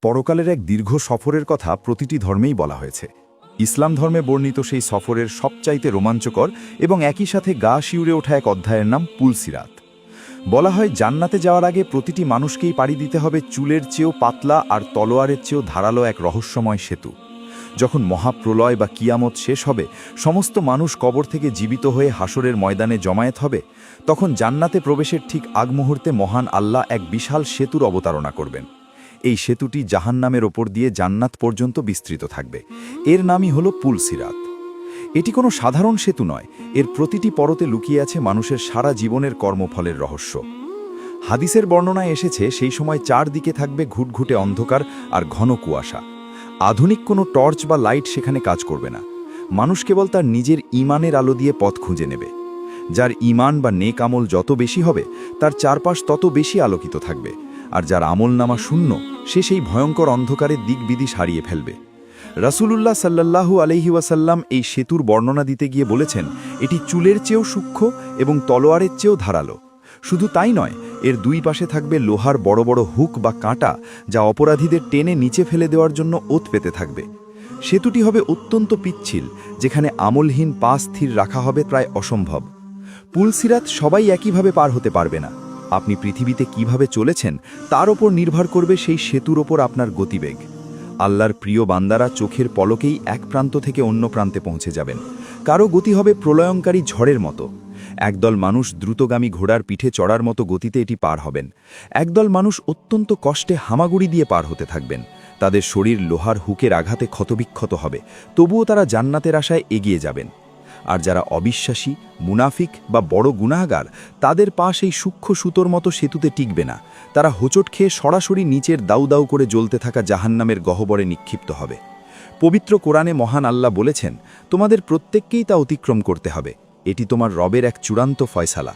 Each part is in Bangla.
পরকালের এক দীর্ঘ সফরের কথা প্রতিটি ধর্মেই বলা হয়েছে। ইসলাম ধর্মে বর্ণিত সেই সফরের সবচাইতে রোমাঞ্চকর এবং একই সাথে গা শিউরে ওঠা এক অধ্যায়ের নাম পুলসিরাত। বলা হয় জান্নাতে যাওয়ার আগে প্রতিটি মানুষকেই পাড়ি দিতে হবে চুলের চেয়েও পাতলা আর তলোয়ারের চেয়েও ধারালো এক রহস্যময় সেতু। যখন মহাপ্রলয় বা কিয়ামত শেষ হবে, সমস্ত মানুষ কবর থেকে জীবিত হয়ে হাসরের ময়দানে জমায়েত হবে, তখন জান্নাতে প্রবেশের ঠিক আগ মুহূর্তে মহান আল্লাহ এক বিশাল সেতুর অবতারণা করবেন। এই সেতুটি জাহান্নামের ওপর দিয়ে জান্নাত পর্যন্ত বিস্তৃত থাকবে। এর নামই হল পুলসিরাত। এটি কোনো সাধারণ সেতু নয়, এর প্রতিটি পরতে লুকিয়ে আছে মানুষের সারা জীবনের কর্মফলের রহস্য। হাদিসের বর্ণনায় এসেছে সেই সময় চারদিকে থাকবে ঘুটঘুটে অন্ধকার আর ঘন কুয়াশা। আধুনিক কোনো টর্চ বা লাইট সেখানে কাজ করবে না। মানুষ কেবল তার নিজের ঈমানের আলো দিয়ে পথ খুঁজে নেবে। যার ঈমান বা নেক আমল যত বেশি হবে, তার চারপাশ তত বেশি আলোকিত থাকবে, আর যার আমলনামা শূন্য, সে সেই ভয়ঙ্কর অন্ধকারের দিকবিদিশ হারিয়ে ফেলবে। রাসূলুল্লাহ সাল্লাল্লাহু আলাইহি ওয়াসাল্লাম এই সেতুর বর্ণনা দিতে গিয়ে বলেছেন, এটি চুলের চেয়েও সূক্ষ্ম এবং তলোয়ারের চেয়েও ধারালো। শুধু তাই নয়, এর দুই পাশে থাকবে লোহার বড় বড় হুক বা কাঁটা, যা অপরাধীদের টেনে নিচে ফেলে দেওয়ার জন্য ওত পেতে থাকবে। সেতুটি হবে অত্যন্ত পিচ্ছিল, যেখানে আমলহীন পা স্থির রাখা হবে প্রায় অসম্ভব। পুলসিরাত সবাই একইভাবে পার হতে পারবে না। আপনি পৃথিবীতে কিভাবে চলেছেন তার ওপর নির্ভর করবে সেই সেতুর ওপর আপনার গতিবেগ। আল্লাহর প্রিয় বান্দারা চোখের পলকেই এক প্রান্ত থেকে অন্য প্রান্তে পৌঁছে যাবেন। কারো গতি হবে প্রলয়ঙ্কারী ঝড়ের মতো। একদল মানুষ দ্রুতগামী ঘোড়ার পিঠে চড়ার মতো গতিতে এটি পার হবেন। একদল মানুষ অত্যন্ত কষ্টে হামাগুড়ি দিয়ে পার হতে থাকবেন। তাদের শরীর লোহার হুকের আঘাতে ক্ষতবিক্ষত হবে, তবুও তারা জান্নাতের আশায় এগিয়ে যাবেন। আর যারা অবিশ্বাসী, মুনাফিক বা বড় গুনাহগার, তাদের পা সেই সূক্ষ্ম সুতোর মতো সেতুতে টিকবে না। তারা হোঁচট খেয়ে সরাসরি নিচের দাউ দাউ করে জ্বলতে থাকা জাহান্নামের গহ্বরে নিক্ষিপ্ত হবে। পবিত্র কোরআনে মহান আল্লাহ বলেছেন, তোমাদের প্রত্যেককেই তা অতিক্রম করতে হবে। এটি তোমার রবের এক চূড়ান্ত ফয়সালা।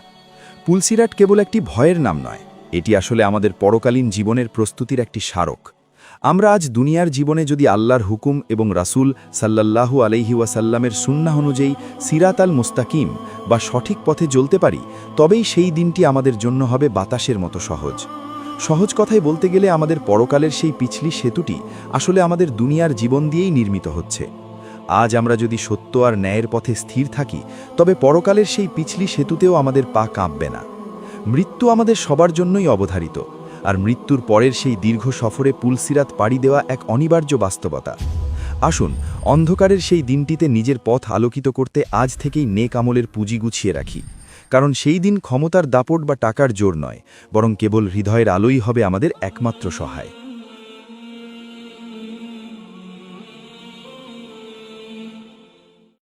পুলসিরাত কেবল একটি ভয়ের নাম নয়, এটি আসলে আমাদের পরকালীন জীবনের প্রস্তুতির একটি স্মারক। আমরা আজ দুনিয়ার জীবনে যদি আল্লাহর হুকুম এবং রাসূল সাল্লাল্লাহু আলাইহি ওয়াসাল্লামের সুন্নাহ অনুযায়ী সিরাত আল মুস্তাকিম বা সঠিক পথে চলতে পারি, তবেই সেই দিনটি আমাদের জন্য হবে বাতাসের মতো সহজ। সহজ কথায় বলতে গেলে আমাদের পরকালের সেই পিছলি সেতুটি আসলে আমাদের দুনিয়ার জীবন দিয়েই নির্মিত হচ্ছে। আজ আমরা যদি সত্য আর ন্যায়ের পথে স্থির থাকি, তবে পরকালের সেই পিছলি সেতুতেও আমাদের পা কাঁপবে না। মৃত্যু আমাদের সবার জন্যই অবধারিত, আর মৃত্যুর পরের সেই দীর্ঘ সফরে পুলসিরাত পাড়ি দেওয়া এক অনিবার্য বাস্তবতা। আসুন অন্ধকারের সেই দিনটিতে নিজের পথ আলোকিত করতে আজ থেকেই নেক আমলের পুঁজি গুছিয়ে রাখি। কারণ সেই দিন ক্ষমতার দাপট বা টাকার জোর নয়, বরং কেবল হৃদয়ের আলোই হবে আমাদের একমাত্র সহায়।